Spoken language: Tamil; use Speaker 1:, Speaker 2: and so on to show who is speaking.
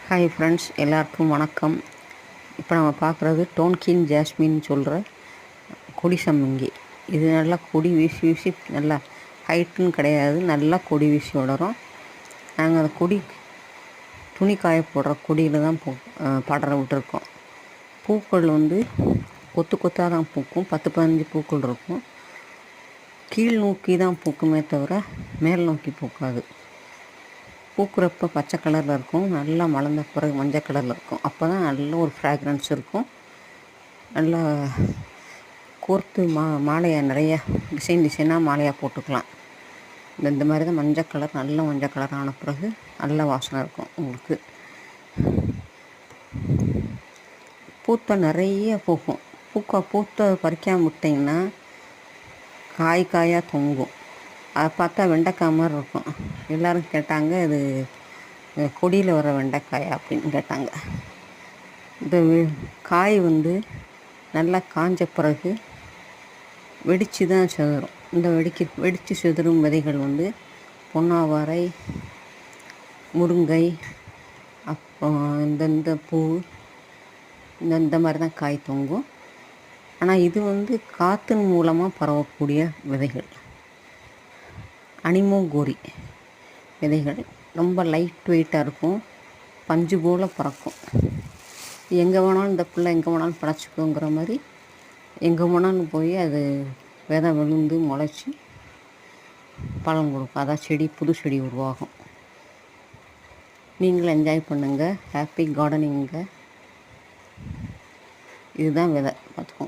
Speaker 1: ஹாய் ஃப்ரெண்ட்ஸ், எல்லாருக்கும் வணக்கம். இப்போ நம்ம பார்க்குறது டோன்கின் ஜாஸ்மின் சொல்கிற கொடி சம்மங்கி. இது நல்லா கொடி வீசி வீசி நல்லா ஹைட்டுன்னு கிடையாது, நல்லா கொடி வீசி வளரும். நாங்கள் அந்த கொடி துணி காய போடுற கொடியில் தான் படர விட்டுருக்கோம். பூக்கள் கொத்து கொத்தாக தான் பூக்கும், 10-15 பூக்கள் இருக்கும். கீழ் நோக்கி தான் பூக்குமே தவிர மேல் நோக்கி பூக்காது. பூக்குறப்ப பச்சை கலரில் இருக்கும், நல்லா மலர்ந்த பிறகு மஞ்சள் கலரில் இருக்கும். அப்போ தான் நல்ல ஒரு ஃப்ராக்ரன்ஸ் இருக்கும். நல்லா கோர்த்து மாலையாக நிறையா டிசைனாக மாலையாக போட்டுக்கலாம். இந்த மாதிரி தான் மஞ்சள் கலர், நல்ல மஞ்சள் கலர் ஆன பிறகு நல்ல வாசனை இருக்கும் உங்களுக்கு. பூத்த நிறைய பூக்கும். பூத்த பறிக்காமல் விட்டிங்கன்னா காயாக தொங்கும். அதை பார்த்தா வெண்டைக்காய் மாதிரி இருக்கும். எல்லோரும் கேட்டாங்க, இது கொடியில் வர வெண்டைக்காயா அப்படின்னு கேட்டாங்க. இந்த காய் நல்லா காஞ்ச பிறகு வெடித்து தான் சிதறும். இந்த வெடித்து சிதறும் விதைகள் பொன்னாவாரை, முருங்கை, அப்புறம் இந்த பூ, இந்த மாதிரி தான் காய் தொங்கும். ஆனால் இது காற்றின் மூலமாக பரவக்கூடிய விதைகள். அனிமோகோரி விதைகள் ரொம்ப லைட் வெயிட்டாக இருக்கும், பஞ்சு போல் பறக்கும். எங்கே வேணாலும் இந்த பிள்ளை எங்கே வேணாலும் படைச்சிக்கோங்கிற மாதிரி எங்கே வேணாலும் போய் அது விதை விழுந்து முளைச்சி பழம் கொடுக்கும். அதான் புது செடி உருவாகும். நீங்களும் என்ஜாய் பண்ணுங்கள். ஹாப்பி கார்டனிங்க. இதுதான் விதை பார்த்துக்கோங்க.